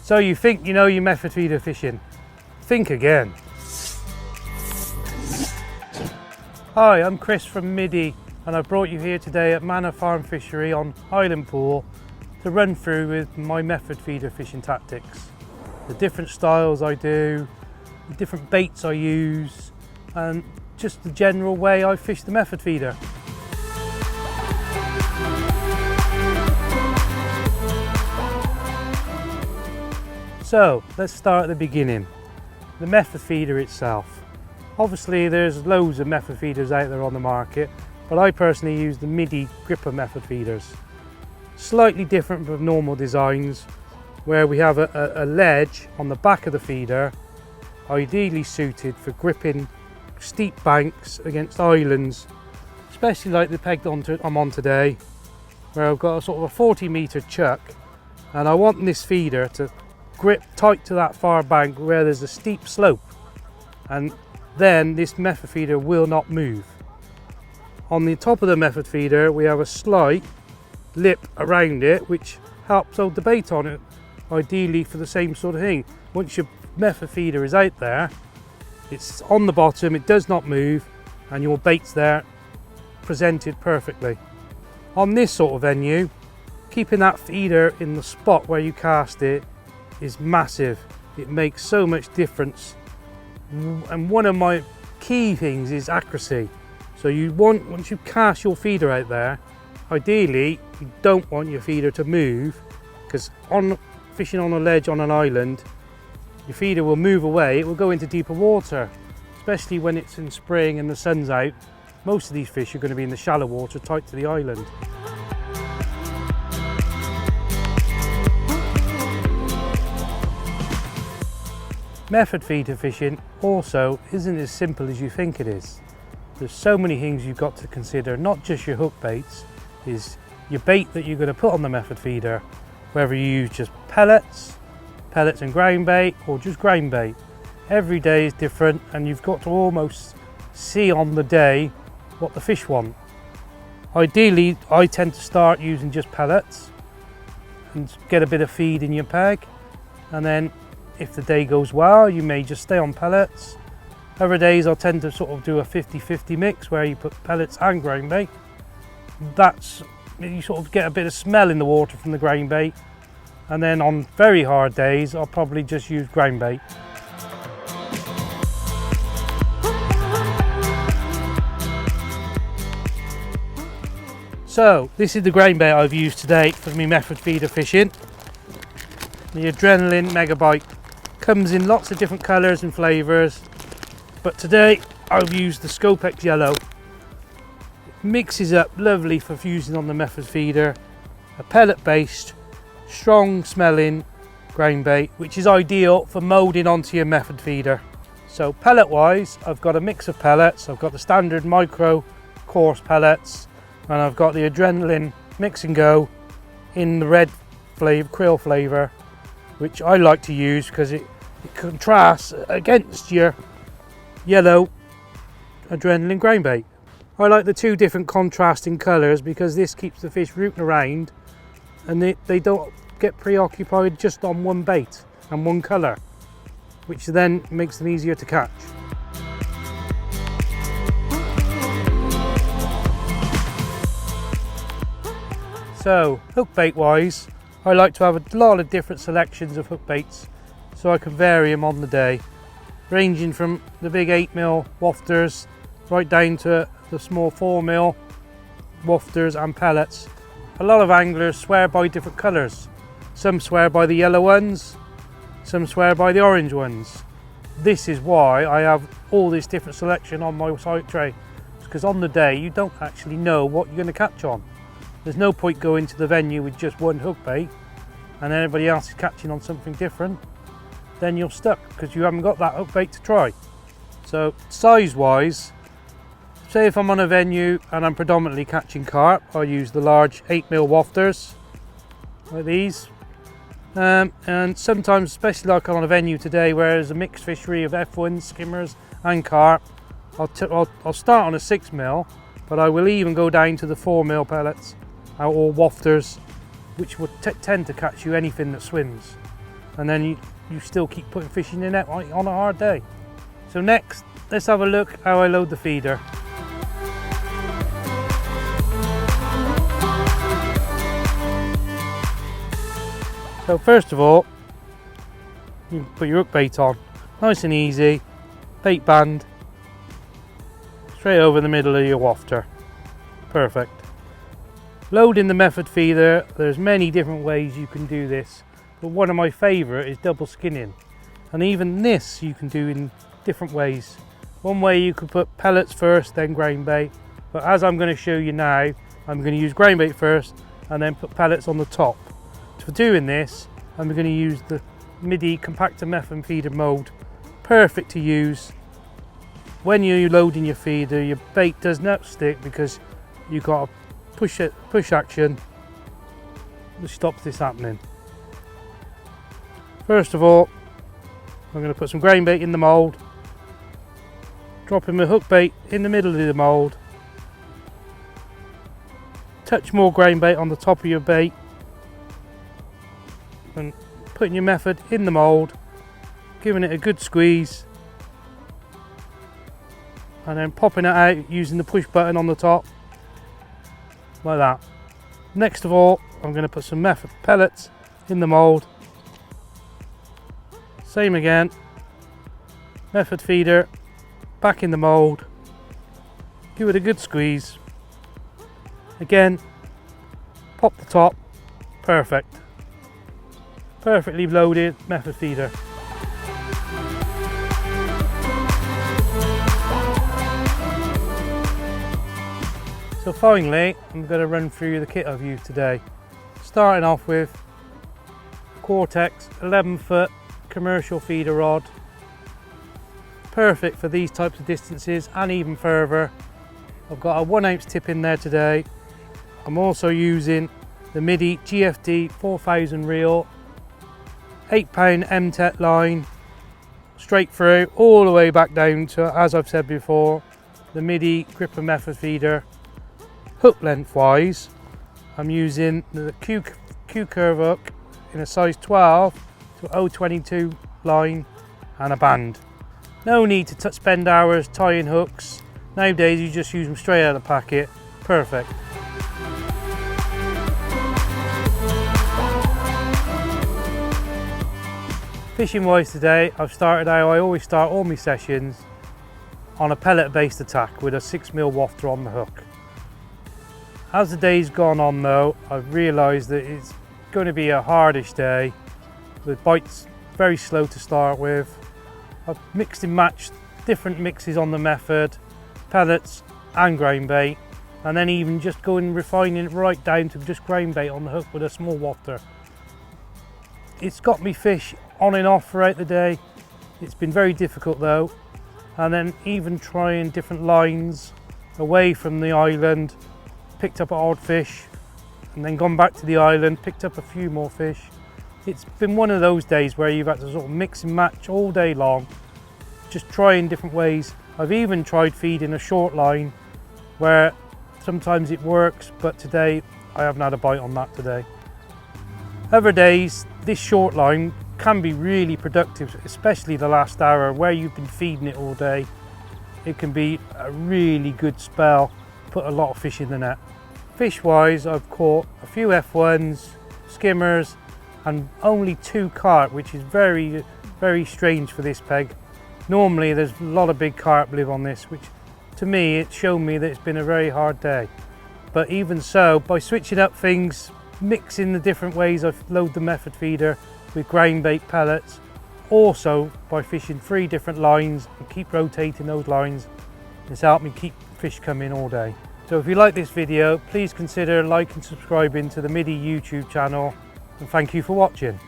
So you think you know your method feeder fishing? Think again. Hi, I'm Chris from Middy, and I've brought you here today at Manor Farm Fishery on Highland Pool to run through with my method feeder fishing tactics. The different styles I do, the different baits I use, and just the general way I fish the method feeder. So let's start at the beginning. The method feeder itself. Obviously there's loads of method feeders out there on the market, but I personally use the Middy gripper method feeders. Slightly different from normal designs, where we have a ledge on the back of the feeder, ideally suited for gripping steep banks against islands, especially like the peg I'm on today, where I've got a sort of a 40-metre chuck, and I want this feeder to grip tight to that far bank where there's a steep slope, and then this method feeder will not move. On the top of the method feeder we have a slight lip around it which helps hold the bait on it, ideally for the same sort of thing. Once your method feeder is out there, it's on the bottom, it does not move, and your bait's there presented perfectly. On this sort of venue, keeping that feeder in the spot where you cast it is massive. It makes so much difference, and one of my key things is accuracy. So once you cast your feeder out there, ideally you don't want your feeder to move, because fishing on a ledge on an island, your feeder will move away, it will go into deeper water, especially when it's in spring and the sun's out. Most of these fish are going to be in the shallow water tight to the island. Method feeder fishing also isn't as simple as you think it is. There's so many things you've got to consider, not just your hook baits, is your bait that you're going to put on the method feeder, whether you use just pellets and ground bait, or just ground bait. Every day is different, and you've got to almost see on the day what the fish want. Ideally, I tend to start using just pellets and get a bit of feed in your peg, and then if the day goes well, you may just stay on pellets. Other days I'll tend to sort of do a 50-50 mix where you put pellets and ground bait. You sort of get a bit of smell in the water from the ground bait. And then on very hard days, I'll probably just use ground bait. So this is the ground bait I've used today for my method feeder fishing. The Adrenaline Megabyte. Comes in lots of different colours and flavours, but today I've used the Scopex Yellow. It mixes up lovely for using on the method feeder. A pellet based, strong smelling ground bait, which is ideal for moulding onto your method feeder. So pellet wise, I've got a mix of pellets. I've got the standard micro coarse pellets, and I've got the Adrenaline Mix and Go in the red krill flavour, which I like to use because it contrasts against your yellow Adrenaline ground bait. I like the two different contrasting colours because this keeps the fish rooting around, and they don't get preoccupied just on one bait and one colour, which then makes them easier to catch. So hook bait wise, I like to have a lot of different selections of hook baits so I can vary them on the day, ranging from the big 8mm wafters right down to the small 4mm wafters and pellets. A lot of anglers swear by different colours. Some swear by the yellow ones, some swear by the orange ones. This is why I have all this different selection on my side tray, because on the day you don't actually know what you're going to catch on. There's no point going to the venue with just one hook bait and everybody else is catching on something different. Then you're stuck because you haven't got that hook bait to try. So size wise, say if I'm on a venue and I'm predominantly catching carp, I use the large 8mm wafters like these. And sometimes, especially like on a venue today where there's a mixed fishery of F1s, skimmers and carp, I'll start on a 6mm, but I will even go down to the 4mm pellets or wafters, which would tend to catch you anything that swims. and then you still keep putting fish in the net on a hard day. So next, let's have a look how I load the feeder. So first of all, you put your hook bait on, nice and easy, bait band, straight over the middle of your wafter, perfect. Loading the method feeder, there's many different ways you can do this, but one of my favourite is double skinning, and even this you can do in different ways. One way you could put pellets first, then grain bait, but as I'm going to show you now, I'm going to use grain bait first and then put pellets on the top. For doing this, I'm going to use the Middy compactor method feeder mould, perfect to use when you're loading your feeder. Your bait does not stick because you've got a push action which stops this happening. First of all, I'm going to put some grain bait in the mould, dropping my hook bait in the middle of the mould, touch more grain bait on the top of your bait, and putting your method in the mould, giving it a good squeeze, and then popping it out using the push button on the top, like that. Next of all, I'm going to put some method pellets in the mould. Same again, method feeder back in the mould, give it a good squeeze, again pop the top, perfect. Perfectly loaded method feeder. So finally, I'm going to run through the kit I've used today. Starting off with Cortex 11-foot commercial feeder rod. Perfect for these types of distances and even further. I've got a 1 ounce tip in there today. I'm also using the Middy GFD 4000 reel, 8-pound MTET line, straight through all the way back down to, as I've said before, the Middy gripper method feeder. Hook lengthwise, I'm using the Q curve hook in a size 12 to 0.22 line and a band. No need to spend hours tying hooks. Nowadays you just use them straight out of the packet. Perfect. Fishing wise today, I've started how I always start all my sessions, on a pellet based attack with a 6mm wafter on the hook. As the day's gone on though, I've realised that it's going to be a hardish day. The bite's very slow to start with. I've mixed and matched different mixes on the method, pellets and grain bait, and then even just going refining it right down to just grain bait on the hook with a small wafter. It's got me fish on and off throughout the day. It's been very difficult though, and then even trying different lines away from the island, picked up an odd fish and then gone back to the island, picked up a few more fish. It's been one of those days where you've had to sort of mix and match all day long, just trying different ways. I've even tried feeding a short line where sometimes it works, but today I haven't had a bite on that today. Other days this short line can be really productive, especially the last hour where you've been feeding it all day. It can be a really good spell, put a lot of fish in the net. Fish wise, I've caught a few F1s, skimmers and only 2 carp, which is very, very strange for this peg. Normally there's a lot of big carp live on this, which to me it's shown me that it's been a very hard day. But even so, by switching up things, mixing the different ways I've loaded the method feeder with grain bait pellets, also by fishing 3 different lines and keep rotating those lines, it's helped me keep fish coming all day. So if you like this video, please consider liking and subscribing to the Middy YouTube channel, and thank you for watching.